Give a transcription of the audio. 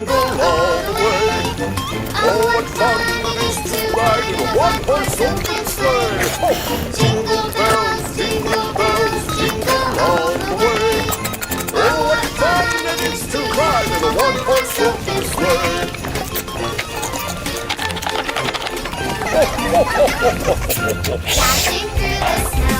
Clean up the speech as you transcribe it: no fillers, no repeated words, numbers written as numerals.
all the way. Oh, what fun it is to ride in a one-horse open sleigh! Oh, jingle bells, jingle all the way. Oh, what fun it is to ride in a one-horse open sleigh! Dashing through the snow.